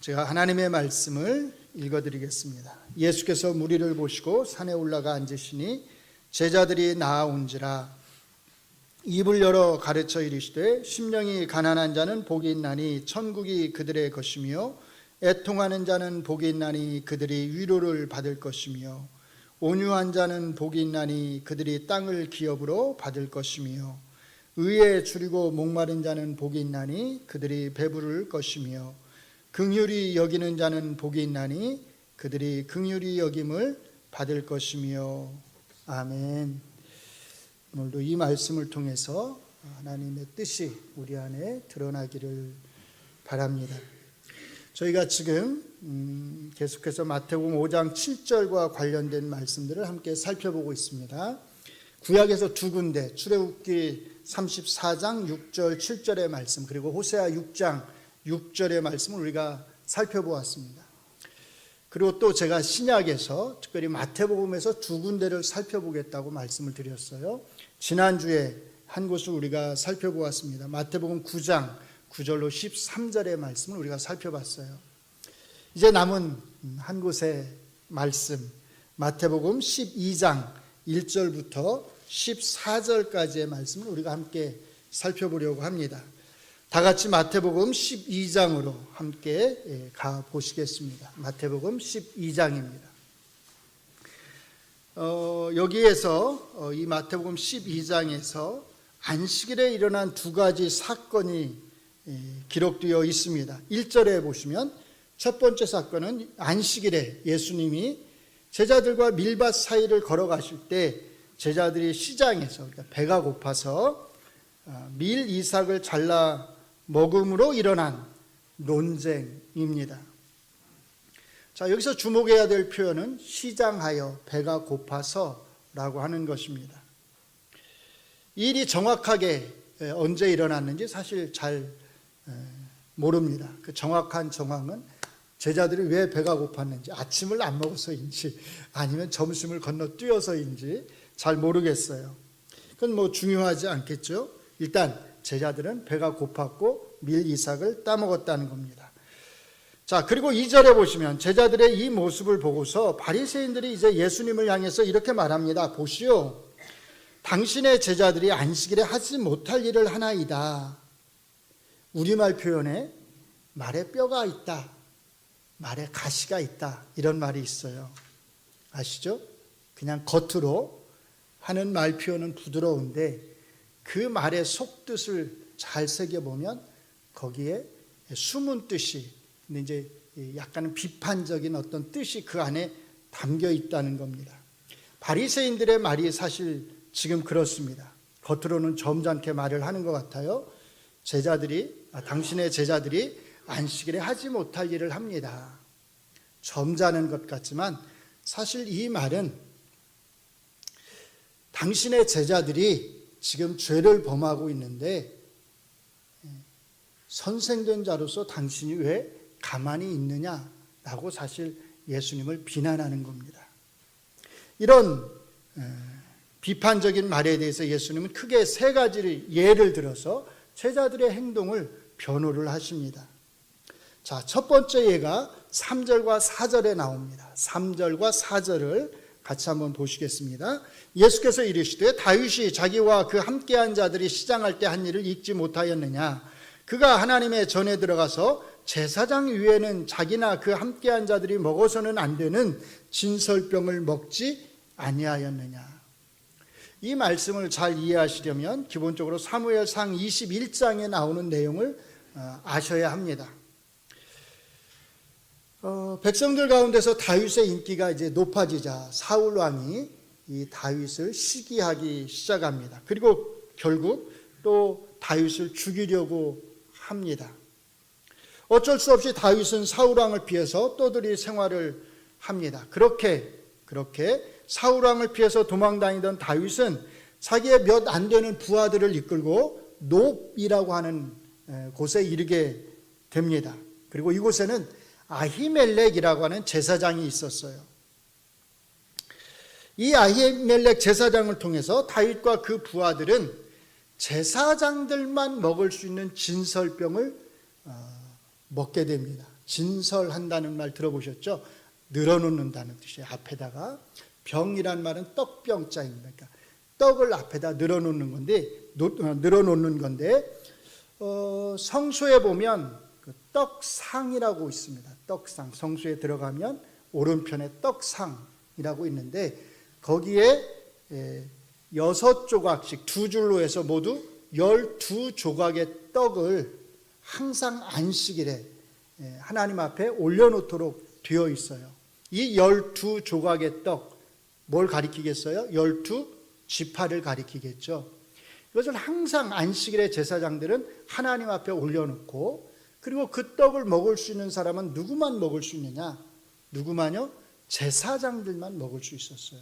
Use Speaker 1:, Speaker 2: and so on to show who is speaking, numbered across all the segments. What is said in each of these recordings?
Speaker 1: 제가 하나님의 말씀을 읽어드리겠습니다. 예수께서 무리를 보시고 산에 올라가 앉으시니 제자들이 나아온지라 입을 열어 가르쳐 이르시되 심령이 가난한 자는 복이 있나니 천국이 그들의 것이며 애통하는 자는 복이 있나니 그들이 위로를 받을 것이며 온유한 자는 복이 있나니 그들이 땅을 기업으로 받을 것이며 의에 줄이고 목마른 자는 복이 있나니 그들이 배부를 것이며 긍휼히 여기는 자는 복이 있나니 그들이 긍휼히 여김을 받을 것이며 아멘. 오늘도 이 말씀을 통해서 하나님의 뜻이 우리 안에 드러나기를 바랍니다. 저희가 지금 계속해서 마태복음 5장 7절과 관련된 말씀들을 함께 살펴보고 있습니다. 구약에서 두 군데, 출애굽기 34장 6절 7절의 말씀, 그리고 호세아 6장 6절의 말씀을 우리가 살펴보았습니다. 그리고 또 제가 신약에서 특별히 마태복음에서 두 군데를 살펴보겠다고 말씀을 드렸어요. 지난주에 한 곳을 우리가 살펴보았습니다. 마태복음 9장 9절로 13절의 말씀을 우리가 살펴봤어요. 이제 남은 한 곳의 말씀, 마태복음 12장 1절부터 14절까지의 말씀을 우리가 함께 살펴보려고 합니다. 다 같이 마태복음 12장으로 함께 가보시겠습니다. 마태복음 12장입니다. 여기에서 이 마태복음 12장에서 안식일에 일어난 두 가지 사건이 기록되어 있습니다. 1절에 보시면 첫 번째 사건은 안식일에 예수님이 제자들과 밀밭 사이를 걸어가실 때 제자들이 시장에서, 그러니까 배가 고파서 밀 이삭을 잘라 먹음으로 일어난 논쟁입니다. 자, 여기서 주목해야 될 표현은 시장하여 배가 고파서 라고 하는 것입니다. 이 일이 정확하게 언제 일어났는지 사실 잘 모릅니다. 그 정확한 정황은 제자들이 왜 배가 고팠는지, 아침을 안 먹어서인지 아니면 점심을 건너뛰어서인지 잘 모르겠어요. 그건 뭐 중요하지 않겠죠. 일단 제자들은 배가 고팠고 밀 이삭을 따먹었다는 겁니다. 자, 그리고 2절에 보시면 제자들의 이 모습을 보고서 바리새인들이 이제 예수님을 향해서 이렇게 말합니다. 보시오, 당신의 제자들이 안식일에 하지 못할 일을 하나이다. 우리말 표현에 말에 뼈가 있다, 말에 가시가 있다, 이런 말이 있어요. 아시죠? 그냥 겉으로 하는 말 표현은 부드러운데 그 말의 속뜻을 잘 새겨보면 거기에 숨은 뜻이, 근데 이제 약간은 비판적인 어떤 뜻이 그 안에 담겨 있다는 겁니다. 바리새인들의 말이 사실 지금 그렇습니다. 겉으로는 점잖게 말을 하는 것 같아요. 당신의 제자들이 안식일에 하지 못할 일을 합니다. 점잖은 것 같지만 사실 이 말은 당신의 제자들이 지금 죄를 범하고 있는데 선생된 자로서 당신이 왜 가만히 있느냐라고 사실 예수님을 비난하는 겁니다. 이런 비판적인 말에 대해서 예수님은 크게 세 가지를 예를 들어서 제자들의 행동을 변호를 하십니다. 자, 첫 번째 예가 3절과 4절에 나옵니다. 3절과 4절을 같이 한번 보시겠습니다. 예수께서 이르시되 다윗이 자기와 그 함께한 자들이 시장할 때 한 일을 잊지 못하였느냐. 그가 하나님의 전에 들어가서 제사장 위에는 자기나 그 함께한 자들이 먹어서는 안 되는 진설병을 먹지 아니하였느냐. 이 말씀을 잘 이해하시려면 기본적으로 사무엘상 21장에 나오는 내용을 아셔야 합니다. 백성들 가운데서 다윗의 인기가 이제 높아지자 사울 왕이 이 다윗을 시기하기 시작합니다. 그리고 결국 또 다윗을 죽이려고 합니다. 어쩔 수 없이 다윗은 사울 왕을 피해서 떠돌이 생활을 합니다. 그렇게 사울 왕을 피해서 도망다니던 다윗은 자기의 몇 안 되는 부하들을 이끌고 놉이라고 하는 곳에 이르게 됩니다. 그리고 이곳에는 아히멜렉이라고 하는 제사장이 있었어요. 이 아히멜렉 제사장을 통해서 다윗과 그 부하들은 제사장들만 먹을 수 있는 진설병을 먹게 됩니다. 진설한다는 말 들어보셨죠? 늘어놓는다는 뜻이에요. 앞에다가 병이란 말은 떡병자입니다. 그러니까 떡을 앞에다 늘어놓는 건데 성소에 보면 그 떡상이라고 있습니다. 떡상. 성소에 들어가면 오른편에 떡상이라고 있는데 거기에 6조각씩 두 줄로 해서 모두 12조각의 떡을 항상 안식일에 하나님 앞에 올려놓도록 되어 있어요. 이 12조각의 떡, 뭘 가리키겠어요? 12지파를 가리키겠죠. 이것을 항상 안식일에 제사장들은 하나님 앞에 올려놓고, 그리고 그 떡을 먹을 수 있는 사람은 누구만 먹을 수 있느냐? 누구만요? 제사장들만 먹을 수 있었어요.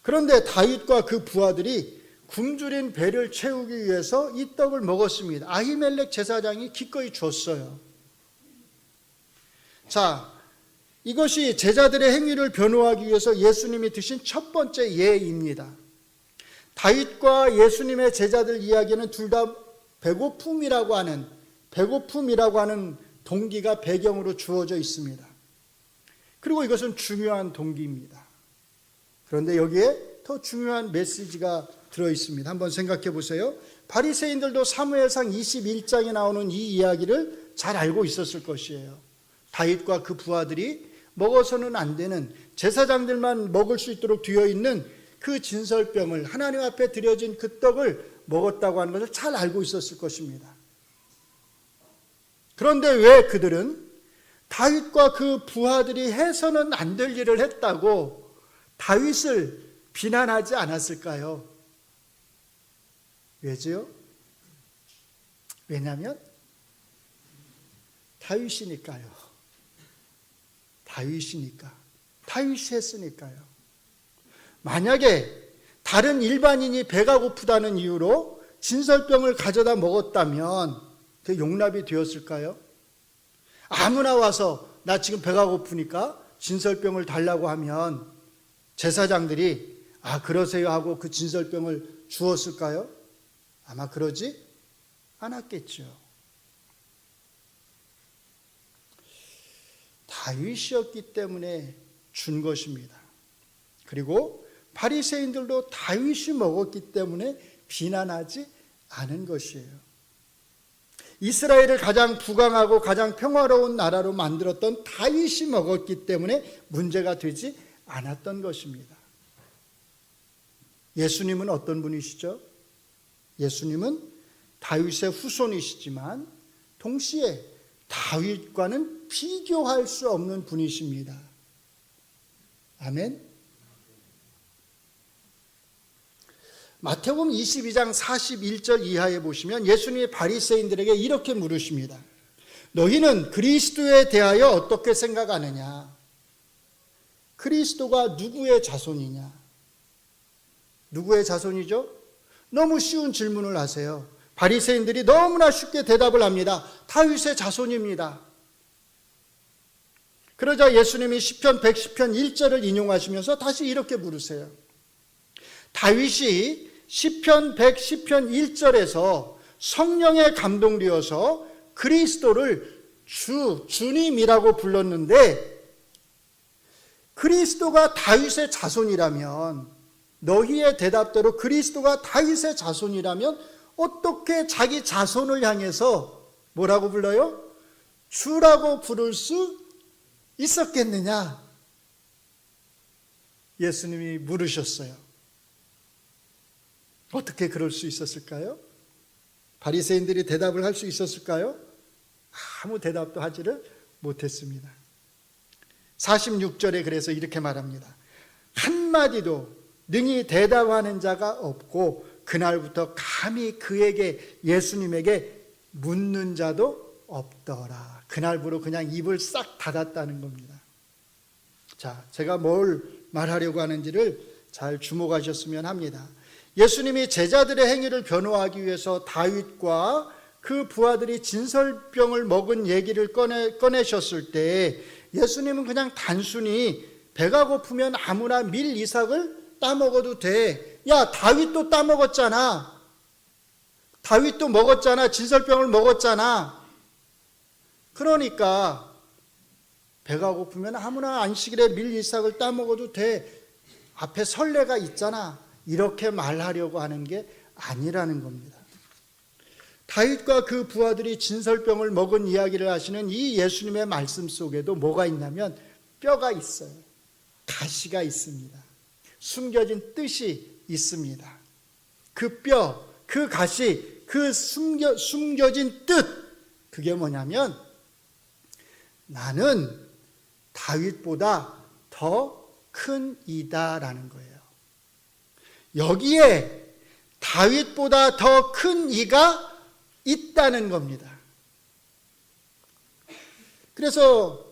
Speaker 1: 그런데 다윗과 그 부하들이 굶주린 배를 채우기 위해서 이 떡을 먹었습니다. 아히멜렉 제사장이 기꺼이 줬어요. 자, 이것이 제자들의 행위를 변호하기 위해서 예수님이 드신 첫 번째 예입니다. 다윗과 예수님의 제자들 이야기는 둘 다 배고픔이라고 하는 동기가 배경으로 주어져 있습니다. 그리고 이것은 중요한 동기입니다. 그런데 여기에 더 중요한 메시지가 들어 있습니다. 한번 생각해 보세요. 바리새인들도 사무엘상 21장에 나오는 이 이야기를 잘 알고 있었을 것이에요. 다윗과 그 부하들이 먹어서는 안 되는, 제사장들만 먹을 수 있도록 되어 있는 그 진설병을, 하나님 앞에 드려진 그 떡을 먹었다고 하는 것을 잘 알고 있었을 것입니다. 그런데 왜 그들은 다윗과 그 부하들이 해서는 안 될 일을 했다고 다윗을 비난하지 않았을까요? 왜죠? 왜냐하면 다윗이니까요. 다윗이 했으니까요. 만약에 다른 일반인이 배가 고프다는 이유로 진설병을 가져다 먹었다면 그게 용납이 되었을까요? 아무나 와서 나 지금 배가 고프니까 진설병을 달라고 하면 제사장들이 그러세요 하고 그 진설병을 주었을까요? 아마 그러지 않았겠죠. 다윗이었기 때문에 준 것입니다. 그리고 바리새인들도 다윗이 먹었기 때문에 비난하지 않은 것이에요. 이스라엘을 가장 부강하고 가장 평화로운 나라로 만들었던 다윗이 먹었기 때문에 문제가 되지 않았던 것입니다. 예수님은 어떤 분이시죠? 예수님은 다윗의 후손이시지만 동시에 다윗과는 비교할 수 없는 분이십니다. 아멘. 마태복음 22장 41절 이하에 보시면 예수님이 바리새인들에게 이렇게 물으십니다. 너희는 그리스도에 대하여 어떻게 생각하느냐? 그리스도가 누구의 자손이냐? 누구의 자손이죠? 너무 쉬운 질문을 하세요. 바리새인들이 너무나 쉽게 대답을 합니다. 다윗의 자손입니다. 그러자 예수님이 시편 110편 1절을 인용하시면서 다시 이렇게 물으세요. 다윗이 시편 110편 1절에서 성령에 감동되어서 그리스도를 주님이라고 불렀는데, 그리스도가 다윗의 자손이라면, 너희의 대답대로 그리스도가 다윗의 자손이라면 어떻게 자기 자손을 향해서 뭐라고 불러요? 주라고 부를 수 있었겠느냐? 예수님이 물으셨어요. 어떻게 그럴 수 있었을까요? 바리새인들이 대답을 할 수 있었을까요? 아무 대답도 하지를 못했습니다. 46절에 그래서 이렇게 말합니다. 한마디도 능히 대답하는 자가 없고 그날부터 감히 그에게, 예수님에게 묻는 자도 없더라. 그날부로 그냥 입을 싹 닫았다는 겁니다. 자, 제가 뭘 말하려고 하는지를 잘 주목하셨으면 합니다. 예수님이 제자들의 행위를 변호하기 위해서 다윗과 그 부하들이 진설병을 먹은 얘기를 꺼내셨을 때 예수님은 그냥 단순히 배가 고프면 아무나 밀 이삭을 따먹어도 돼. 야, 다윗도 따먹었잖아. 다윗도 먹었잖아. 진설병을 먹었잖아. 그러니까 배가 고프면 아무나 안식일에 밀 이삭을 따먹어도 돼. 앞에 선례가 있잖아. 이렇게 말하려고 하는 게 아니라는 겁니다. 다윗과 그 부하들이 진설병을 먹은 이야기를 하시는 이 예수님의 말씀 속에도 뭐가 있냐면 뼈가 있어요. 가시가 있습니다. 숨겨진 뜻이 있습니다. 그 뼈, 그 가시, 그 숨겨진 뜻, 그게 뭐냐면 나는 다윗보다 더 큰 이다라는 거예요. 여기에 다윗보다 더 큰 이가 있다는 겁니다. 그래서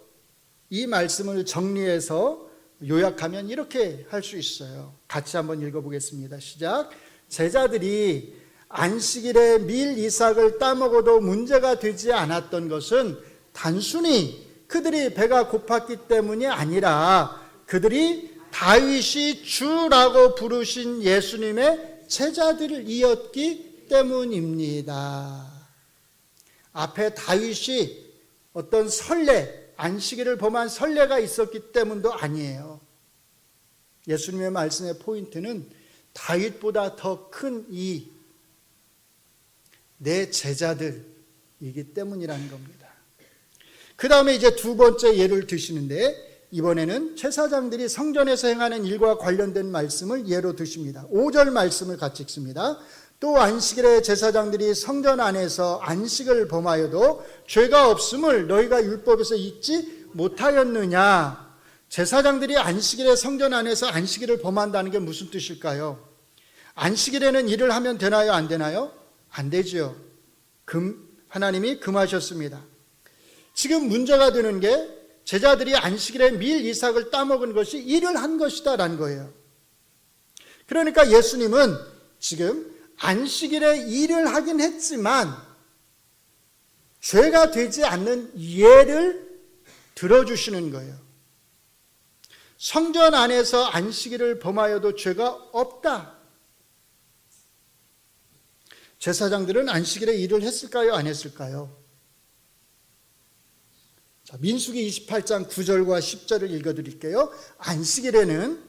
Speaker 1: 이 말씀을 정리해서 요약하면 이렇게 할 수 있어요. 같이 한번 읽어보겠습니다. 시작. 제자들이 안식일에 밀 이삭을 따먹어도 문제가 되지 않았던 것은 단순히 그들이 배가 고팠기 때문이 아니라 그들이 다윗이 주라고 부르신 예수님의 제자들이었기 때문입니다. 앞에 다윗이 어떤 선례, 안식일을 범한 선례가 있었기 때문도 아니에요. 예수님의 말씀의 포인트는 다윗보다 더 큰 이 내 제자들이기 때문이라는 겁니다. 그 다음에 이제 두 번째 예를 드시는데 이번에는 제사장들이 성전에서 행하는 일과 관련된 말씀을 예로 드십니다. 5절 말씀을 같이 읽습니다. 또 안식일에 제사장들이 성전 안에서 안식을 범하여도 죄가 없음을 너희가 율법에서 읽지 못하였느냐. 제사장들이 안식일에 성전 안에서 안식일을 범한다는 게 무슨 뜻일까요? 안식일에는 일을 하면 되나요? 안 되나요? 안 되죠. 하나님이 금하셨습니다. 지금 문제가 되는 게 제자들이 안식일에 밀 이삭을 따먹은 것이 일을 한 것이다라는 거예요. 그러니까 예수님은 지금 안식일에 일을 하긴 했지만 죄가 되지 않는 예를 들어주시는 거예요. 성전 안에서 안식일을 범하여도 죄가 없다. 제사장들은 안식일에 일을 했을까요? 안 했을까요? 자, 민수기 28장 9절과 10절을 읽어드릴게요. 안식일에는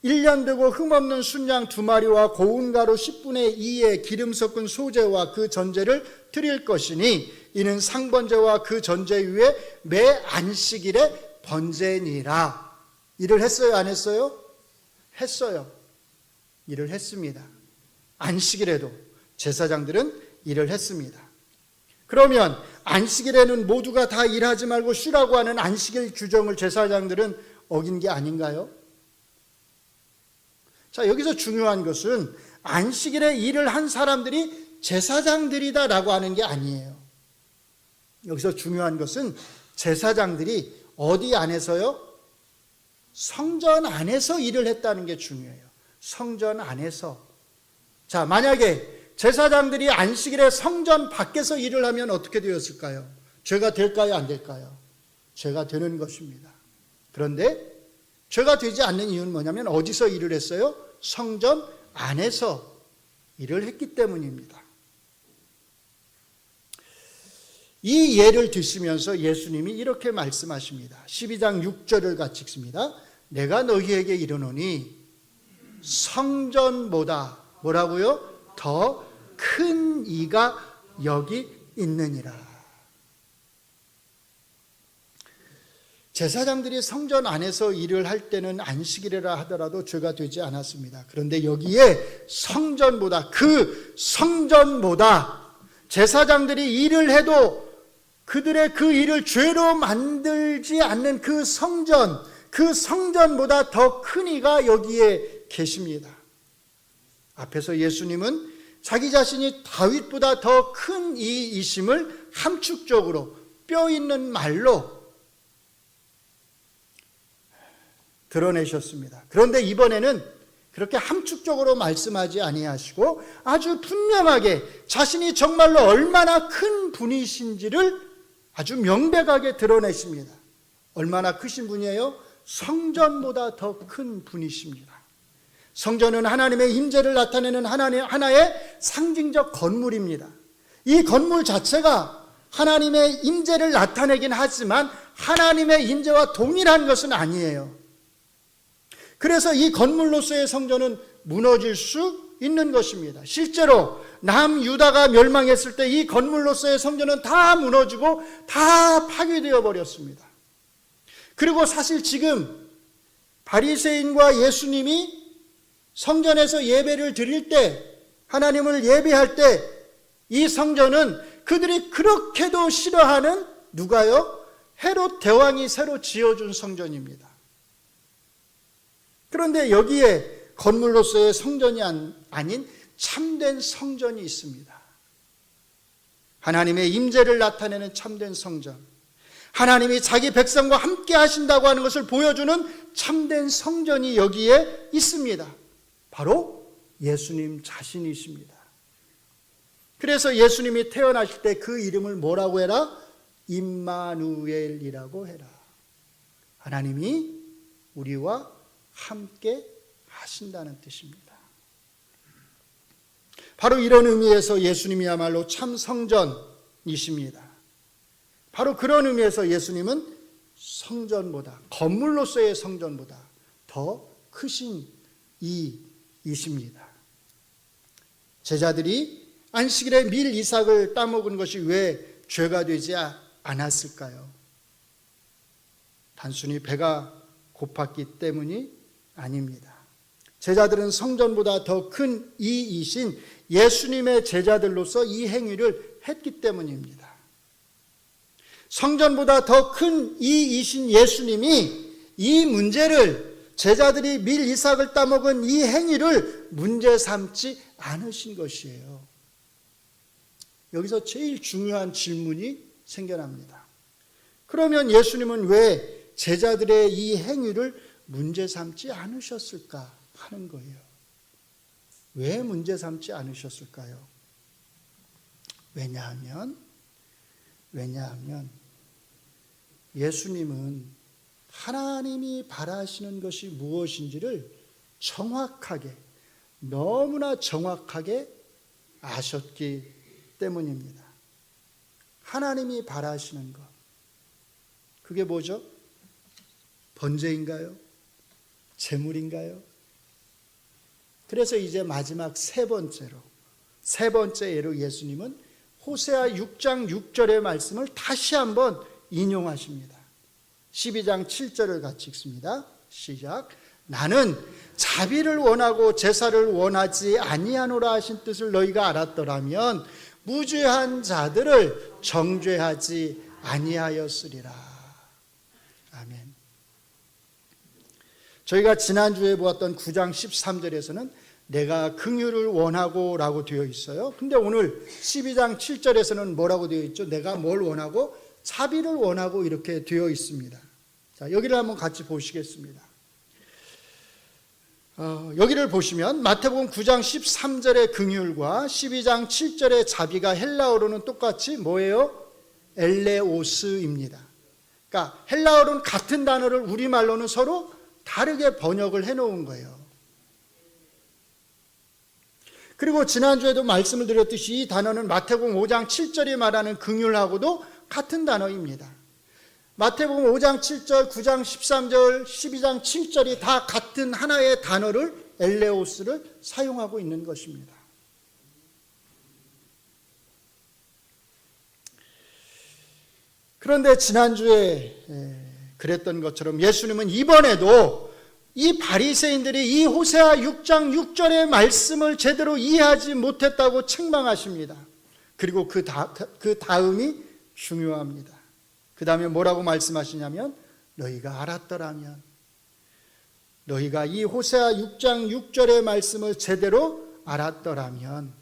Speaker 1: 1년 되고 흠없는 순양 2마리와 고운 가루 10분의 2의 기름 섞은 소제와 그 전제를 드릴 것이니 이는 상번제와 그 전제 위에 매 안식일에 번제니라. 일을 했어요? 안 했어요? 했어요. 일을 했습니다. 안식일에도 제사장들은 일을 했습니다. 그러면 안식일에는 모두가 다 일하지 말고 쉬라고 하는 안식일 규정을 제사장들은 어긴 게 아닌가요? 자, 여기서 중요한 것은 안식일에 일을 한 사람들이 제사장들이다라고 하는 게 아니에요. 여기서 중요한 것은 제사장들이 어디 안에서요? 성전 안에서 일을 했다는 게 중요해요. 성전 안에서. 자, 만약에 제사장들이 안식일에 성전 밖에서 일을 하면 어떻게 되었을까요? 죄가 될까요? 안 될까요? 죄가 되는 것입니다. 그런데 죄가 되지 않는 이유는 뭐냐면 어디서 일을 했어요? 성전 안에서 일을 했기 때문입니다. 이 예를 드시면서 예수님이 이렇게 말씀하십니다. 12장 6절을 같이 읽습니다. 내가 너희에게 이르노니 성전보다 뭐라고요? 더 큰 이가 여기 있느니라. 제사장들이 성전 안에서 일을 할 때는 안식일이라 하더라도 죄가 되지 않았습니다. 그런데 여기에 성전보다, 그 성전보다 제사장들이 일을 해도 그들의 그 일을 죄로 만들지 않는 그 성전보다 더 큰 이가 여기에 계십니다. 앞에서 예수님은 자기 자신이 다윗보다 더 큰 이이심을 함축적으로 뼈 있는 말로 드러내셨습니다. 그런데 이번에는 그렇게 함축적으로 말씀하지 아니하시고 아주 분명하게 자신이 정말로 얼마나 큰 분이신지를 아주 명백하게 드러내십니다. 얼마나 크신 분이에요? 성전보다 더 큰 분이십니다. 성전은 하나님의 임재를 나타내는 하나의 상징적 건물입니다. 이 건물 자체가 하나님의 임재를 나타내긴 하지만 하나님의 임재와 동일한 것은 아니에요. 그래서 이 건물로서의 성전은 무너질 수 있는 것입니다. 실제로 남유다가 멸망했을 때 이 건물로서의 성전은 다 무너지고 다 파괴되어 버렸습니다. 그리고 사실 지금 바리새인과 예수님이 성전에서 예배를 드릴 때, 하나님을 예배할 때 이 성전은 그들이 그렇게도 싫어하는 누가요? 헤롯 대왕이 새로 지어준 성전입니다. 그런데 여기에 건물로서의 성전이 아닌 참된 성전이 있습니다. 하나님의 임재를 나타내는 참된 성전, 하나님이 자기 백성과 함께 하신다고 하는 것을 보여주는 참된 성전이 여기에 있습니다. 바로 예수님 자신이십니다. 그래서 예수님이 태어나실 때 그 이름을 뭐라고 해라? 임마누엘이라고 해라. 하나님이 우리와 함께 하신다는 뜻입니다. 바로 이런 의미에서 예수님이야말로 참 성전이십니다. 바로 그런 의미에서 예수님은 성전보다, 건물로서의 성전보다 더 크신 이이십니다. 제자들이 안식일에 밀 이삭을 따먹은 것이 왜 죄가 되지 않았을까요? 단순히 배가 고팠기 때문이 아닙니다. 제자들은 성전보다 더 큰 이이신 예수님의 제자들로서 이 행위를 했기 때문입니다. 성전보다 더 큰 이이신 예수님이 이 문제를, 제자들이 밀 이삭을 따먹은 이 행위를 문제 삼지 않으신 것이에요. 여기서 제일 중요한 질문이 생겨납니다. 그러면 예수님은 왜 제자들의 이 행위를 문제 삼지 않으셨을까 하는 거예요. 왜 문제 삼지 않으셨을까요? 왜냐하면 예수님은 하나님이 바라시는 것이 무엇인지를 정확하게, 너무나 정확하게 아셨기 때문입니다. 하나님이 바라시는 것, 그게 뭐죠? 번제인가요? 제물인가요? 그래서 이제 마지막 세 번째 예로 예수님은 호세아 6장 6절의 말씀을 다시 한번 인용하십니다. 12장 7절을 같이 읽습니다. 시작. 나는 자비를 원하고 제사를 원하지 아니하노라 하신 뜻을 너희가 알았더라면 무죄한 자들을 정죄하지 아니하였으리라. 아멘. 저희가 지난주에 보았던 9장 13절에서는 내가 긍휼을 원하고 라고 되어 있어요. 근데 오늘 12장 7절에서는 뭐라고 되어 있죠? 내가 뭘 원하고? 자비를 원하고 이렇게 되어 있습니다. 자, 여기를 한번 같이 보시겠습니다. 여기를 보시면 마태복음 9장 13절의 긍휼과 12장 7절의 자비가 헬라어로는 똑같이 뭐예요? 엘레오스입니다. 그러니까 헬라어로는 같은 단어를 우리말로는 서로 다르게 번역을 해놓은 거예요. 그리고 지난주에도 말씀을 드렸듯이 이 단어는 마태복음 5장 7절이 말하는 긍휼하고도 같은 단어입니다. 마태복음 5장 7절, 9장 13절, 12장 7절이 다 같은 하나의 단어를, 엘레오스를 사용하고 있는 것입니다. 그런데 지난주에 그랬던 것처럼 예수님은 이번에도 이 바리새인들이 이 호세아 6장 6절의 말씀을 제대로 이해하지 못했다고 책망하십니다. 그리고 그 다음이 중요합니다. 그 다음에 뭐라고 말씀하시냐면 너희가 알았더라면, 너희가 이 호세아 6장 6절의 말씀을 제대로 알았더라면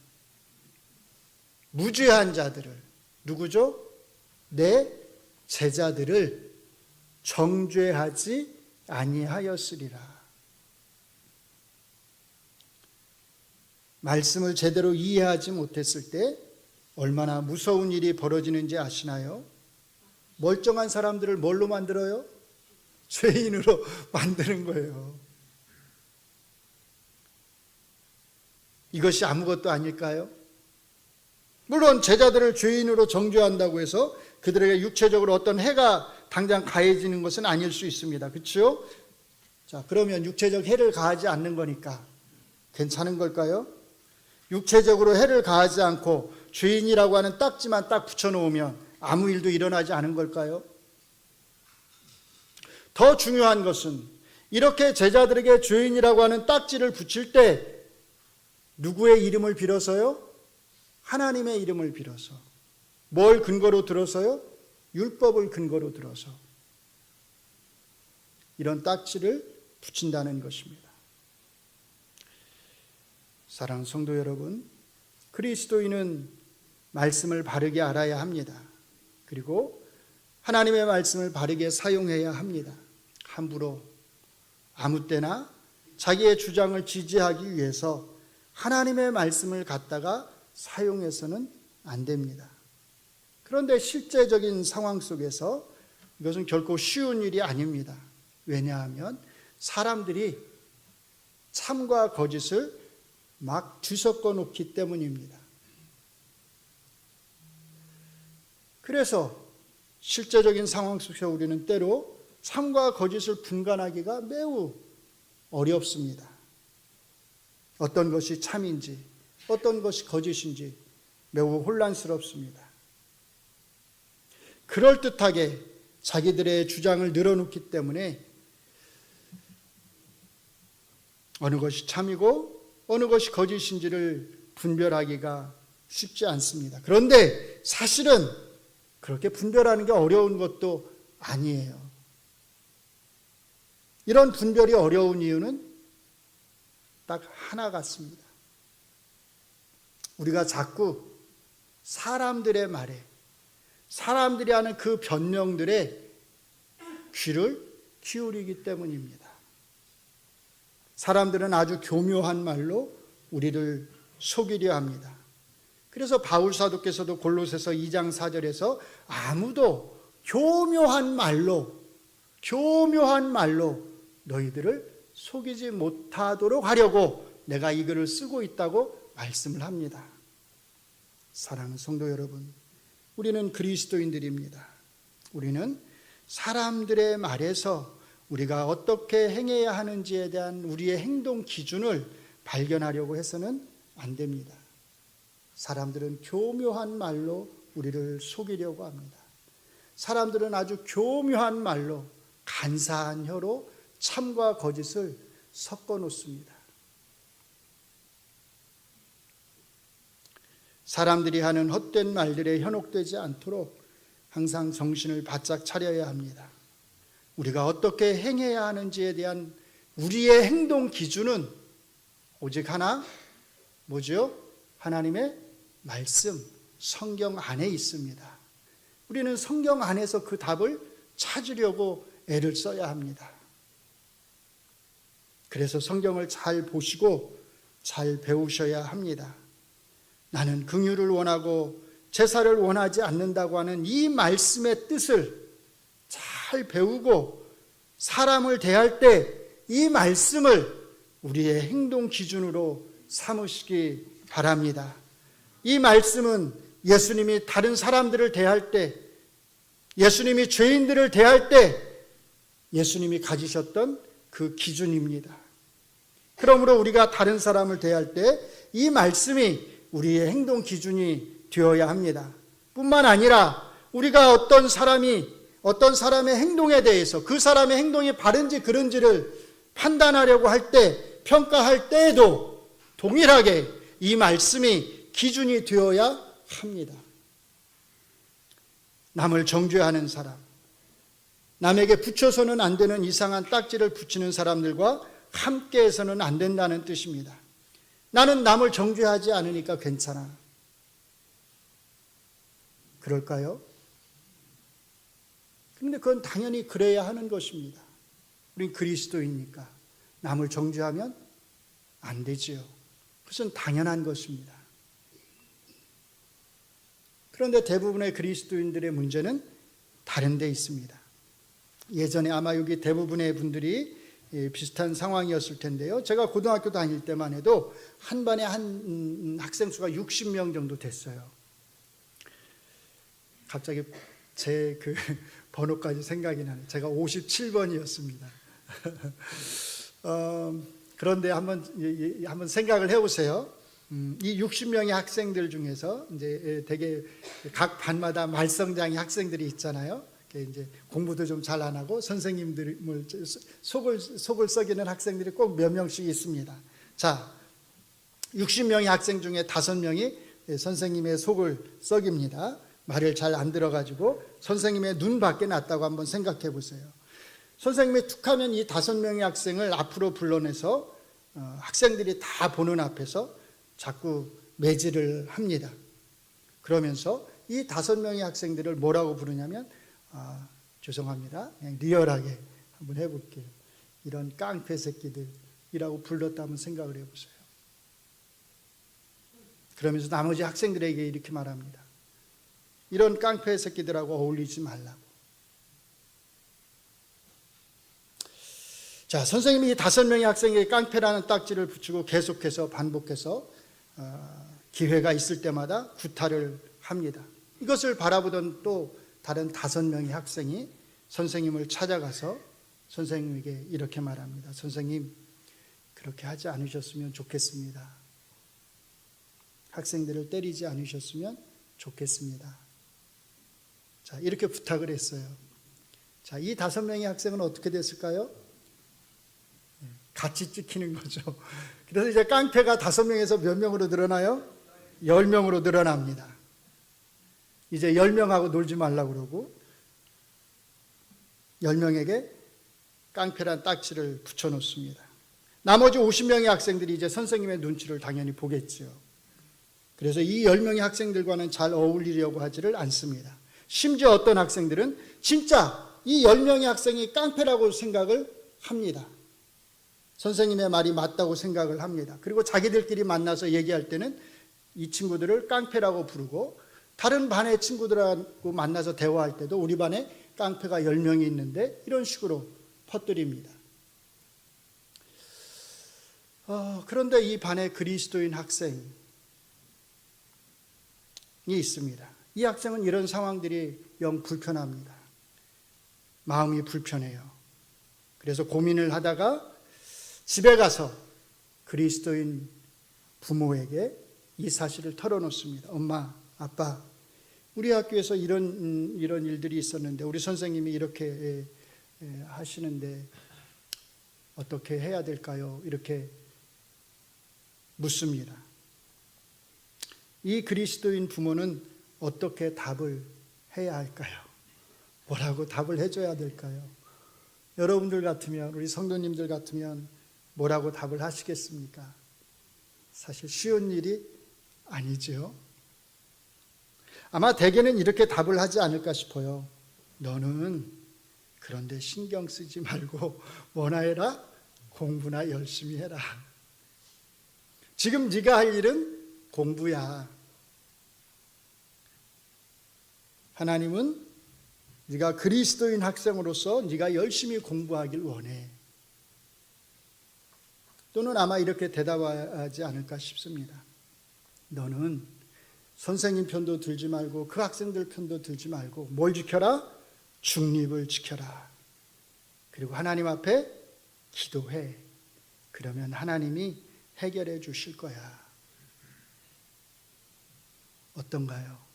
Speaker 1: 무죄한 자들을, 누구죠? 내 제자들을 정죄하지 아니하였으리라. 말씀을 제대로 이해하지 못했을 때 얼마나 무서운 일이 벌어지는지 아시나요? 멀쩡한 사람들을 뭘로 만들어요? 죄인으로 만드는 거예요. 이것이 아무것도 아닐까요? 물론 제자들을 죄인으로 정죄한다고 해서 그들에게 육체적으로 어떤 해가 당장 가해지는 것은 아닐 수 있습니다. 그렇죠? 자, 그러면 육체적 해를 가하지 않는 거니까 괜찮은 걸까요? 육체적으로 해를 가하지 않고 죄인이라고 하는 딱지만 딱 붙여놓으면 아무 일도 일어나지 않은 걸까요? 더 중요한 것은 이렇게 제자들에게 죄인이라고 하는 딱지를 붙일 때 누구의 이름을 빌어서요? 하나님의 이름을 빌어서. 뭘 근거로 들어서요? 율법을 근거로 들어서 이런 딱지를 붙인다는 것입니다. 사랑하는 성도 여러분, 그리스도인은 말씀을 바르게 알아야 합니다. 그리고 하나님의 말씀을 바르게 사용해야 합니다. 함부로 아무 때나 자기의 주장을 지지하기 위해서 하나님의 말씀을 갖다가 사용해서는 안 됩니다. 그런데 실제적인 상황 속에서 이것은 결코 쉬운 일이 아닙니다. 왜냐하면 사람들이 참과 거짓을 막 뒤섞어 놓기 때문입니다. 그래서 실제적인 상황 속에서 우리는 때로 참과 거짓을 분간하기가 매우 어렵습니다. 어떤 것이 참인지, 어떤 것이 거짓인지 매우 혼란스럽습니다. 그럴듯하게 자기들의 주장을 늘어놓기 때문에 어느 것이 참이고 어느 것이 거짓인지를 분별하기가 쉽지 않습니다. 그런데 사실은 그렇게 분별하는 게 어려운 것도 아니에요. 이런 분별이 어려운 이유는 딱 하나 같습니다. 우리가 자꾸 사람들의 말에, 사람들이 하는 그 변명들에 귀를 기울이기 때문입니다. 사람들은 아주 교묘한 말로 우리를 속이려 합니다. 그래서 바울 사도께서도 골로새서 2장 4절에서 아무도 교묘한 말로 너희들을 속이지 못하도록 하려고 내가 이 글을 쓰고 있다고 말씀을 합니다. 사랑하는 성도 여러분, 우리는 그리스도인들입니다. 우리는 사람들의 말에서 우리가 어떻게 행해야 하는지에 대한 우리의 행동 기준을 발견하려고 해서는 안 됩니다. 사람들은 교묘한 말로 우리를 속이려고 합니다. 사람들은 아주 교묘한 말로 간사한 혀로 참과 거짓을 섞어 놓습니다. 사람들이 하는 헛된 말들에 현혹되지 않도록 항상 정신을 바짝 차려야 합니다. 우리가 어떻게 행해야 하는지에 대한 우리의 행동 기준은 오직 하나, 뭐죠? 하나님의 말씀, 성경 안에 있습니다. 우리는 성경 안에서 그 답을 찾으려고 애를 써야 합니다. 그래서 성경을 잘 보시고 잘 배우셔야 합니다. 나는 긍휼을 원하고 제사를 원하지 않는다고 하는 이 말씀의 뜻을 잘 배우고 사람을 대할 때 이 말씀을 우리의 행동 기준으로 삼으시기 바랍니다. 이 말씀은 예수님이 다른 사람들을 대할 때, 예수님이 죄인들을 대할 때 예수님이 가지셨던 그 기준입니다. 그러므로 우리가 다른 사람을 대할 때 이 말씀이 우리의 행동 기준이 되어야 합니다. 뿐만 아니라 우리가 어떤 사람의 행동에 대해서 그 사람의 행동이 바른지 그른지를 판단하려고 할 때, 평가할 때에도 동일하게 이 말씀이 기준이 되어야 합니다. 남을 정죄하는 사람, 남에게 붙여서는 안 되는 이상한 딱지를 붙이는 사람들과 함께해서는 안 된다는 뜻입니다. 나는 남을 정죄하지 않으니까 괜찮아. 그럴까요? 그런데 그건 당연히 그래야 하는 것입니다. 우린 그리스도이니까 남을 정죄하면 안 되지요. 그것은 당연한 것입니다. 그런데 대부분의 그리스도인들의 문제는 다른 데 있습니다. 예전에 아마 여기 대부분의 분들이 비슷한 상황이었을 텐데요. 제가 고등학교 다닐 때만 해도 한 반에 한 학생 수가 60명 정도 됐어요. 갑자기 제 그 번호까지 생각이 나네요. 제가 57번이었습니다. 그런데 한번 생각을 해보세요. 이 60명의 학생들 중에서 이제 되게 각 반마다 말썽장이 학생들이 있잖아요. 이제 공부도 좀 잘 안 하고 선생님들 속을 썩이는 학생들이 꼭 몇 명씩 있습니다. 자, 60명의 학생 중에 5명이 선생님의 속을 썩입니다. 말을 잘 안 들어가지고 선생님의 눈 밖에 났다고 한번 생각해 보세요. 선생님이 툭하면 이 5명의 학생을 앞으로 불러내서 학생들이 다 보는 앞에서 자꾸 매질을 합니다. 그러면서 이 5명의 학생들을 뭐라고 부르냐면 죄송합니다. 그냥 리얼하게 한번 해볼게요. 이런 깡패 새끼들이라고 불렀다면 생각을 해보세요. 그러면서 나머지 학생들에게 이렇게 말합니다. 이런 깡패 새끼들하고 어울리지 말라고. 자, 선생님이 이 5명의 학생에게 깡패라는 딱지를 붙이고 계속해서 반복해서 기회가 있을 때마다 구타를 합니다. 이것을 바라보던 또 다른 5명의 학생이 선생님을 찾아가서 선생님에게 이렇게 말합니다. 선생님, 그렇게 하지 않으셨으면 좋겠습니다. 학생들을 때리지 않으셨으면 좋겠습니다. 자, 이렇게 부탁을 했어요. 자, 이 5명의 학생은 어떻게 됐을까요? 같이 찍히는 거죠. 그래서 이제 깡패가 5명에서 몇 명으로 늘어나요? 10명으로 늘어납니다. 이제 10명하고 놀지 말라고 그러고 10명에게 깡패란 딱지를 붙여놓습니다. 나머지 50명의 학생들이 이제 선생님의 눈치를 당연히 보겠죠. 그래서 이 10명의 학생들과는 잘 어울리려고 하지를 않습니다. 심지어 어떤 학생들은 진짜 이 10명의 학생이 깡패라고 생각을 합니다. 선생님의 말이 맞다고 생각을 합니다. 그리고 자기들끼리 만나서 얘기할 때는 이 친구들을 깡패라고 부르고 다른 반의 친구들하고 만나서 대화할 때도 우리 반에 깡패가 10명이 있는데 이런 식으로 퍼뜨립니다. 그런데 이 반에 그리스도인 학생이 있습니다. 이 학생은 이런 상황들이 영 불편합니다. 마음이 불편해요. 그래서 고민을 하다가 집에 가서 그리스도인 부모에게 이 사실을 털어놓습니다. 엄마, 아빠, 우리 학교에서 이런 일들이 있었는데 우리 선생님이 이렇게 하시는데 어떻게 해야 될까요? 이렇게 묻습니다. 이 그리스도인 부모는 어떻게 답을 해야 할까요? 뭐라고 답을 해줘야 될까요? 여러분들 같으면, 우리 성도님들 같으면 뭐라고 답을 하시겠습니까? 사실 쉬운 일이 아니죠. 아마 대개는 이렇게 답을 하지 않을까 싶어요. 너는 그런데 신경 쓰지 말고 뭐나 해라? 공부나 열심히 해라. 지금 네가 할 일은 공부야. 하나님은 네가 그리스도인 학생으로서 네가 열심히 공부하길 원해. 또는 아마 이렇게 대답하지 않을까 싶습니다. 너는 선생님 편도 들지 말고 그 학생들 편도 들지 말고 뭘 지켜라? 중립을 지켜라. 그리고 하나님 앞에 기도해. 그러면 하나님이 해결해 주실 거야. 어떤가요?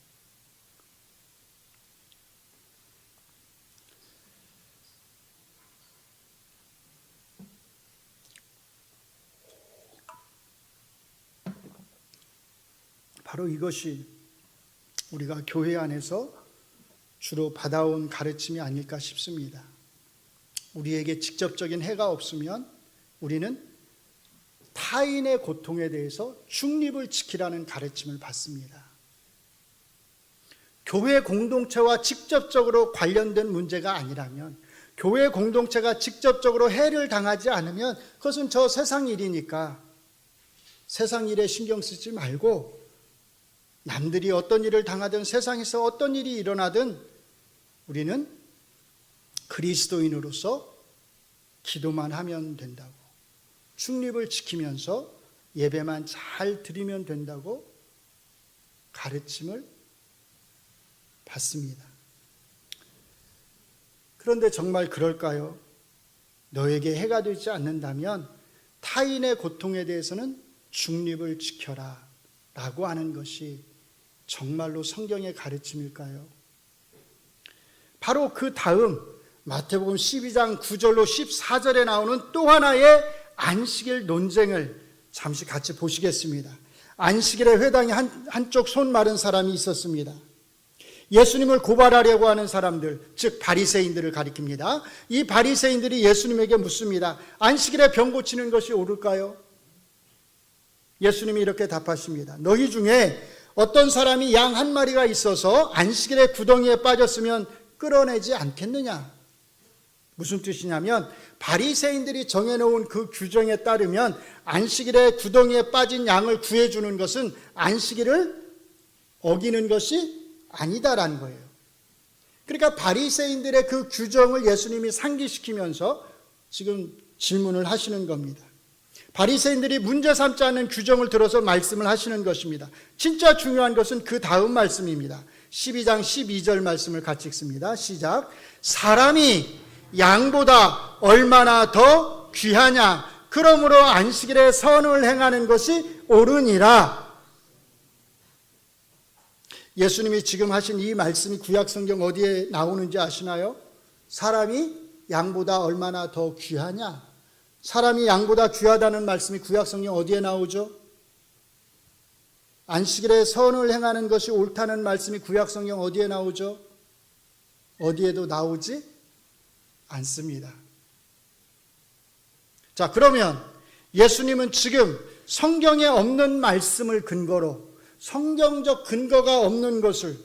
Speaker 1: 바로 이것이 우리가 교회 안에서 주로 받아온 가르침이 아닐까 싶습니다. 우리에게 직접적인 해가 없으면 우리는 타인의 고통에 대해서 중립을 지키라는 가르침을 받습니다. 교회 공동체와 직접적으로 관련된 문제가 아니라면, 교회 공동체가 직접적으로 해를 당하지 않으면 그것은 저 세상 일이니까 세상 일에 신경 쓰지 말고 남들이 어떤 일을 당하든 세상에서 어떤 일이 일어나든 우리는 그리스도인으로서 기도만 하면 된다고, 중립을 지키면서 예배만 잘 드리면 된다고 가르침을 받습니다. 그런데 정말 그럴까요? 너에게 해가 되지 않는다면 타인의 고통에 대해서는 중립을 지켜라 라고 하는 것이 정말로 성경의 가르침일까요? 바로 그 다음 마태복음 12장 9절로 14절에 나오는 또 하나의 안식일 논쟁을 잠시 같이 보시겠습니다. 안식일에 회당에 한쪽 손 마른 사람이 있었습니다. 예수님을 고발하려고 하는 사람들, 즉 바리새인들을 가리킵니다. 이 바리새인들이 예수님에게 묻습니다. 안식일에 병 고치는 것이 옳을까요? 예수님이 이렇게 답하십니다. 너희 중에 어떤 사람이 양 한 마리가 있어서 안식일에 구덩이에 빠졌으면 끌어내지 않겠느냐? 무슨 뜻이냐면 바리새인들이 정해놓은 그 규정에 따르면 안식일에 구덩이에 빠진 양을 구해주는 것은 안식일을 어기는 것이 아니다라는 거예요. 그러니까 바리새인들의 그 규정을 예수님이 상기시키면서 지금 질문을 하시는 겁니다. 바리새인들이 문제 삼지 않는 규정을 들어서 말씀을 하시는 것입니다. 진짜 중요한 것은 그 다음 말씀입니다. 12장 12절 말씀을 같이 읽습니다. 시작. 사람이 양보다 얼마나 더 귀하냐? 그러므로 안식일에 선을 행하는 것이 옳으니라. 예수님이 지금 하신 이 말씀이 구약성경 어디에 나오는지 아시나요? 사람이 양보다 얼마나 더 귀하냐? 사람이 양보다 귀하다는 말씀이 구약성경 어디에 나오죠? 안식일에 선을 행하는 것이 옳다는 말씀이 구약성경 어디에 나오죠? 어디에도 나오지 않습니다. 자, 그러면 예수님은 지금 성경에 없는 말씀을 근거로 성경적 근거가 없는 것을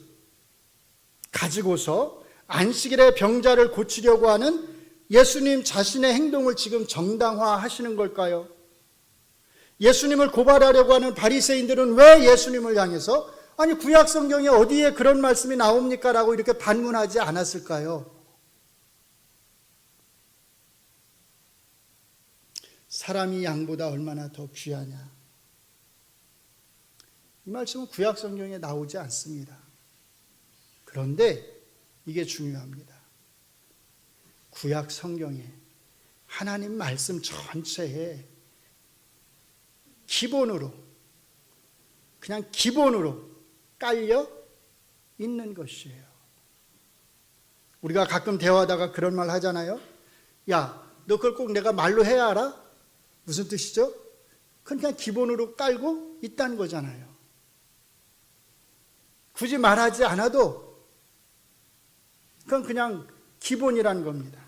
Speaker 1: 가지고서 안식일에 병자를 고치려고 하는 예수님 자신의 행동을 지금 정당화하시는 걸까요? 예수님을 고발하려고 하는 바리새인들은 왜 예수님을 향해서 아니 구약 성경에 어디에 그런 말씀이 나옵니까? 라고 이렇게 반문하지 않았을까요? 사람이 양보다 얼마나 더 귀하냐? 이 말씀은 구약 성경에 나오지 않습니다. 그런데 이게 중요합니다. 구약 성경에 하나님 말씀 전체에 기본으로 그냥 기본으로 깔려 있는 것이에요. 우리가 가끔 대화하다가 그런 말 하잖아요. 야, 너 그걸 꼭 내가 말로 해야 알아? 무슨 뜻이죠? 그건 그냥 기본으로 깔고 있다는 거잖아요. 굳이 말하지 않아도 그건 그냥 기본이라는 겁니다.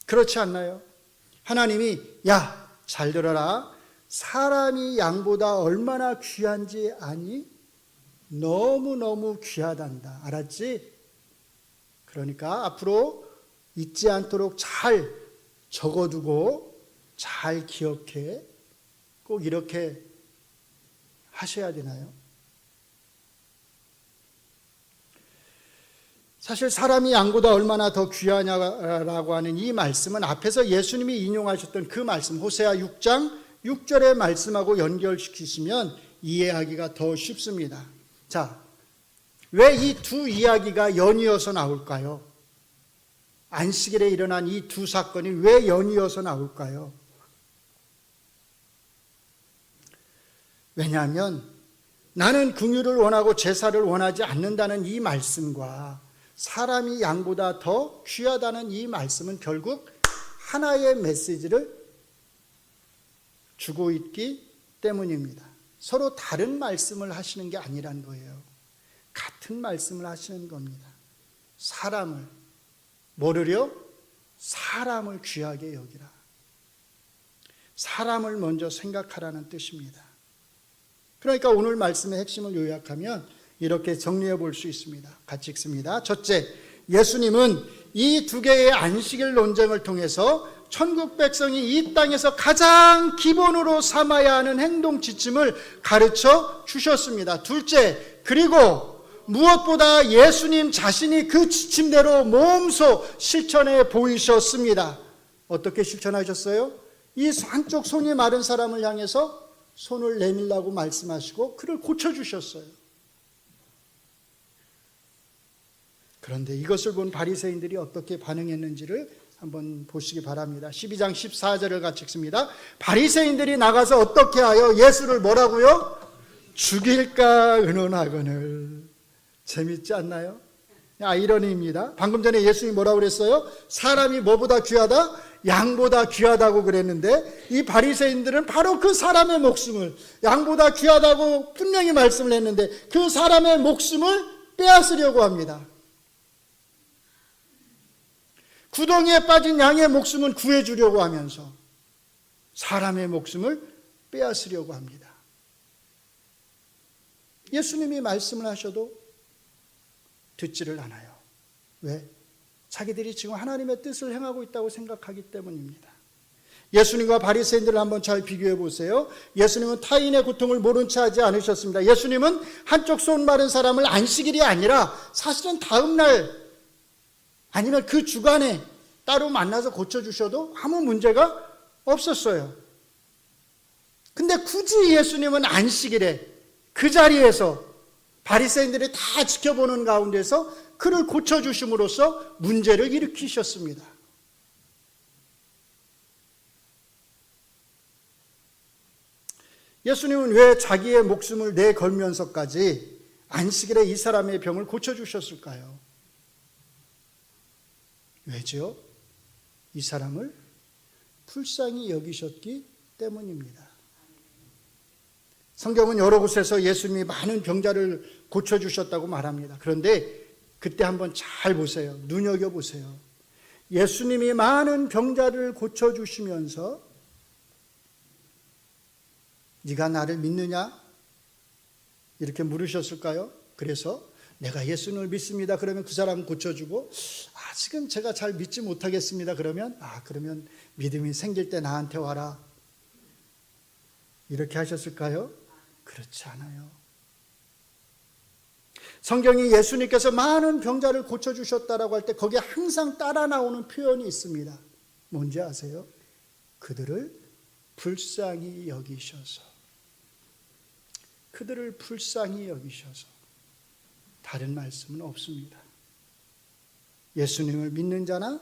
Speaker 1: 그렇지 않나요? 하나님이 야, 잘 들어라. 사람이 양보다 얼마나 귀한지 아니? 너무너무 귀하단다. 알았지? 그러니까 앞으로 잊지 않도록 잘 적어두고 잘 기억해. 꼭 이렇게 하셔야 되나요? 사실 사람이 양보다 얼마나 더 귀하냐라고 하는 이 말씀은 앞에서 예수님이 인용하셨던 그 말씀 호세아 6장 6절의 말씀하고 연결시키시면 이해하기가 더 쉽습니다. 자, 왜 이 두 이야기가 연이어서 나올까요? 안식일에 일어난 이 두 사건이 왜 연이어서 나올까요? 왜냐하면 나는 긍휼을 원하고 제사를 원하지 않는다는 이 말씀과 사람이 양보다 더 귀하다는 이 말씀은 결국 하나의 메시지를 주고 있기 때문입니다. 서로 다른 말씀을 하시는 게 아니란 거예요. 같은 말씀을 하시는 겁니다. 사람을 뭐르려? 사람을 귀하게 여기라. 사람을 먼저 생각하라는 뜻입니다. 그러니까 오늘 말씀의 핵심을 요약하면 이렇게 정리해 볼 수 있습니다. 같이 읽습니다. 첫째, 예수님은 이 두 개의 안식일 논쟁을 통해서 천국 백성이 이 땅에서 가장 기본으로 삼아야 하는 행동 지침을 가르쳐 주셨습니다. 둘째, 그리고 무엇보다 예수님 자신이 그 지침대로 몸소 실천해 보이셨습니다. 어떻게 실천하셨어요? 이 한쪽 손이 마른 사람을 향해서 손을 내밀라고 말씀하시고 그를 고쳐주셨어요. 그런데 이것을 본 바리새인들이 어떻게 반응했는지를 한번 보시기 바랍니다. 12장 14절을 같이 읽습니다. 바리새인들이 나가서 어떻게 하여 예수를 뭐라고요? 죽일까 의논하거늘. 재밌지 않나요? 아이러니입니다. 방금 전에 예수님이 뭐라고 그랬어요? 사람이 뭐보다 귀하다? 양보다 귀하다고 그랬는데 이 바리새인들은 바로 그 사람의 목숨을, 양보다 귀하다고 분명히 말씀을 했는데 그 사람의 목숨을 빼앗으려고 합니다. 구덩이에 빠진 양의 목숨은 구해주려고 하면서 사람의 목숨을 빼앗으려고 합니다. 예수님이 말씀을 하셔도 듣지를 않아요. 왜? 자기들이 지금 하나님의 뜻을 행하고 있다고 생각하기 때문입니다. 예수님과 바리새인들을 한번 잘 비교해 보세요. 예수님은 타인의 고통을 모른 채 하지 않으셨습니다. 예수님은 한쪽 손 마른 사람을 안식일이 아니라 사실은 다음 날 아니면 그 주간에 따로 만나서 고쳐주셔도 아무 문제가 없었어요. 근데 굳이 예수님은 안식일에 그 자리에서 바리새인들이 다 지켜보는 가운데서 그를 고쳐주심으로써 문제를 일으키셨습니다. 예수님은 왜 자기의 목숨을 내걸면서까지 안식일에 이 사람의 병을 고쳐주셨을까요? 왜죠? 이 사람을 불쌍히 여기셨기 때문입니다. 성경은 여러 곳에서 예수님이 많은 병자를 고쳐주셨다고 말합니다. 그런데 그때 한번 잘 보세요. 눈여겨보세요. 예수님이 많은 병자를 고쳐주시면서 네가 나를 믿느냐? 이렇게 물으셨을까요? 그래서 내가 예수님을 믿습니다. 그러면 그 사람 고쳐주고 지금 제가 잘 믿지 못하겠습니다. 그러면 그러면 믿음이 생길 때 나한테 와라. 이렇게 하셨을까요? 그렇지 않아요. 성경이 예수님께서 많은 병자를 고쳐주셨다라고 할 때 거기에 항상 따라 나오는 표현이 있습니다. 뭔지 아세요? 그들을 불쌍히 여기셔서. 그들을 불쌍히 여기셔서. 다른 말씀은 없습니다. 예수님을 믿는 자나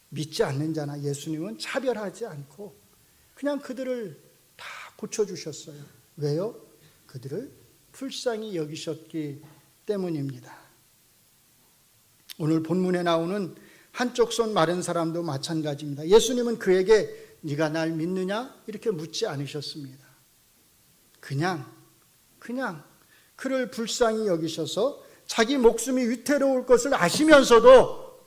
Speaker 1: 믿지 않는 자나 예수님은 차별하지 않고 그냥 그들을 다 고쳐주셨어요. 왜요? 그들을 불쌍히 여기셨기 때문입니다. 오늘 본문에 나오는 한쪽 손 마른 사람도 마찬가지입니다. 예수님은 그에게 네가 날 믿느냐? 이렇게 묻지 않으셨습니다. 그냥 그를 불쌍히 여기셔서 자기 목숨이 위태로울 것을 아시면서도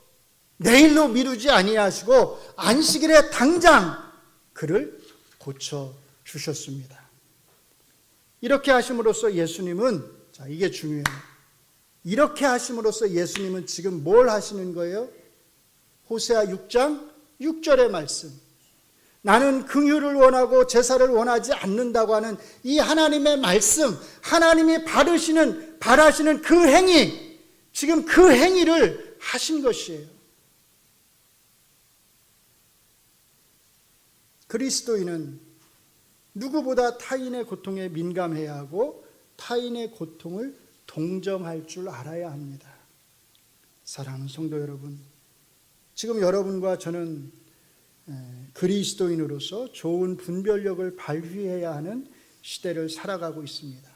Speaker 1: 내일로 미루지 아니하시고 안식일에 당장 그를 고쳐주셨습니다. 이렇게 하심으로써 예수님은, 이게 중요해요. 이렇게 하심으로써 예수님은 지금 뭘 하시는 거예요? 호세아 6장 6절의 말씀. 나는 긍휼을 원하고 제사를 원하지 않는다고 하는 이 하나님의 말씀, 하나님이 바라시는 그 행위, 지금 그 행위를 하신 것이에요. 그리스도인은 누구보다 타인의 고통에 민감해야 하고 타인의 고통을 동정할 줄 알아야 합니다. 사랑하는 성도 여러분, 지금 여러분과 저는 그리스도인으로서 좋은 분별력을 발휘해야 하는 시대를 살아가고 있습니다.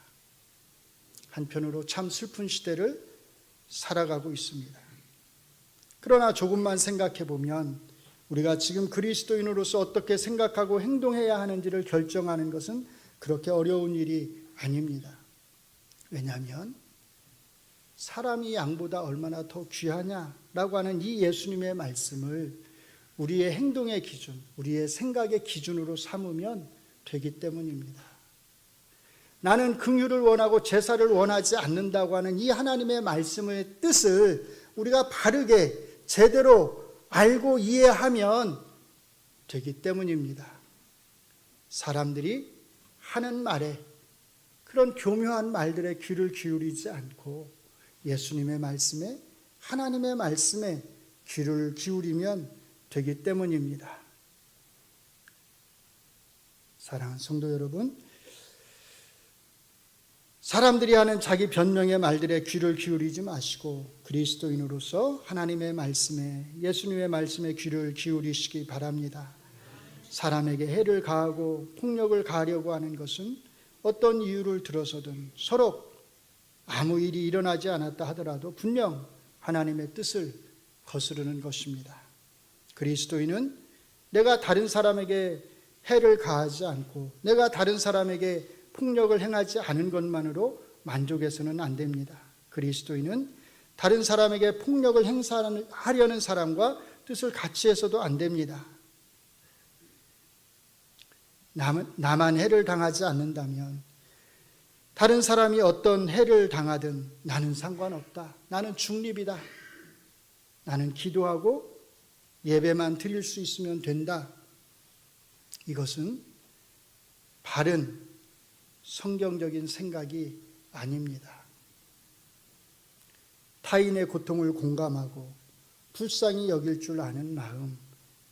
Speaker 1: 한편으로 참 슬픈 시대를 살아가고 있습니다. 그러나 조금만 생각해 보면 우리가 지금 그리스도인으로서 어떻게 생각하고 행동해야 하는지를 결정하는 것은 그렇게 어려운 일이 아닙니다. 왜냐하면 사람이 양보다 얼마나 더 귀하냐라고 하는 이 예수님의 말씀을 우리의 행동의 기준, 우리의 생각의 기준으로 삼으면 되기 때문입니다. 나는 긍휼을 원하고 제사를 원하지 않는다고 하는 이 하나님의 말씀의 뜻을 우리가 바르게 제대로 알고 이해하면 되기 때문입니다. 사람들이 하는 말에, 그런 교묘한 말들에 귀를 기울이지 않고 예수님의 말씀에, 하나님의 말씀에 귀를 기울이면 되기 때문입니다. 사랑하는 성도 여러분, 사람들이 하는 자기 변명의 말들에 귀를 기울이지 마시고 그리스도인으로서 하나님의 말씀에, 예수님의 말씀에 귀를 기울이시기 바랍니다. 사람에게 해를 가하고 폭력을 가하려고 하는 것은 어떤 이유를 들어서든 서로 아무 일이 일어나지 않았다 하더라도 분명 하나님의 뜻을 거스르는 것입니다. 그리스도인은 내가 다른 사람에게 해를 가하지 않고 내가 다른 사람에게 폭력을 행하지 않은 것만으로 만족해서는 안 됩니다. 그리스도인은 다른 사람에게 폭력을 행사하려는 사람과 뜻을 같이 해서도 안 됩니다. 나만 해를 당하지 않는다면 다른 사람이 어떤 해를 당하든 나는 상관없다. 나는 중립이다. 나는 기도하고 예배만 드릴 수 있으면 된다. 이것은 바른 성경적인 생각이 아닙니다. 타인의 고통을 공감하고 불쌍히 여길 줄 아는 마음,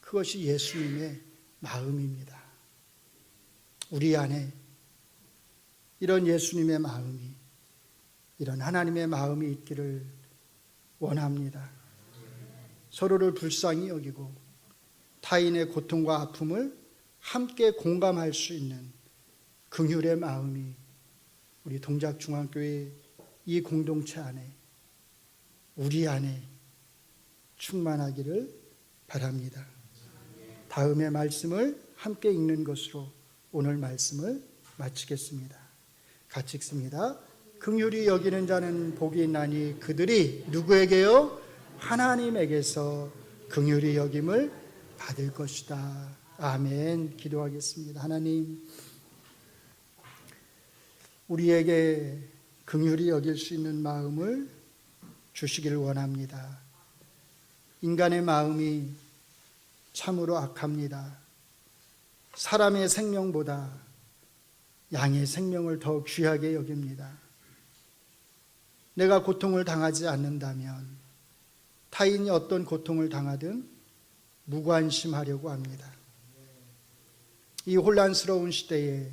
Speaker 1: 그것이 예수님의 마음입니다. 우리 안에 이런 예수님의 마음이, 이런 하나님의 마음이 있기를 원합니다. 서로를 불쌍히 여기고 타인의 고통과 아픔을 함께 공감할 수 있는 긍휼의 마음이 우리 동작중앙교회 이 공동체 안에, 우리 안에 충만하기를 바랍니다. 다음의 말씀을 함께 읽는 것으로 오늘 말씀을 마치겠습니다. 같이 읽습니다. 긍휼히 여기는 자는 복이 있나니 그들이 누구에게요? 하나님에게서 긍휼히 여김을 받을 것이다. 아멘. 기도하겠습니다. 하나님, 우리에게 긍휼히 여길 수 있는 마음을 주시기를 원합니다. 인간의 마음이 참으로 악합니다. 사람의 생명보다 양의 생명을 더 귀하게 여깁니다. 내가 고통을 당하지 않는다면 타인이 어떤 고통을 당하든 무관심하려고 합니다. 이 혼란스러운 시대에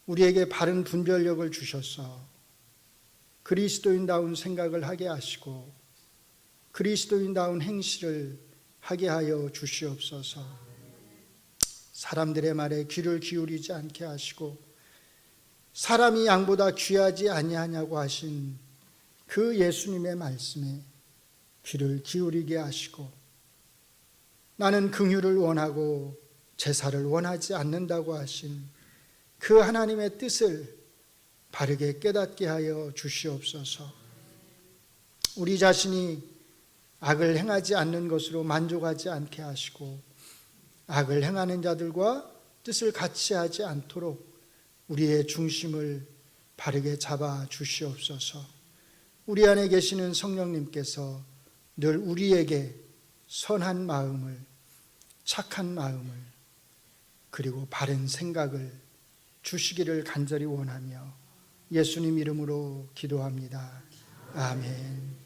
Speaker 1: 우리에게 바른 분별력을 주셔서 그리스도인다운 생각을 하게 하시고 그리스도인다운 행실을 하게 하여 주시옵소서. 사람들의 말에 귀를 기울이지 않게 하시고 사람이 양보다 귀하지 아니하냐고 하신 그 예수님의 말씀에 귀를 기울이게 하시고 나는 긍휼을 원하고 제사를 원하지 않는다고 하신 그 하나님의 뜻을 바르게 깨닫게 하여 주시옵소서. 우리 자신이 악을 행하지 않는 것으로 만족하지 않게 하시고 악을 행하는 자들과 뜻을 같이 하지 않도록 우리의 중심을 바르게 잡아 주시옵소서. 우리 안에 계시는 성령님께서 늘 우리에게 선한 마음을, 착한 마음을, 그리고 바른 생각을 주시기를 간절히 원하며 예수님 이름으로 기도합니다. 아멘.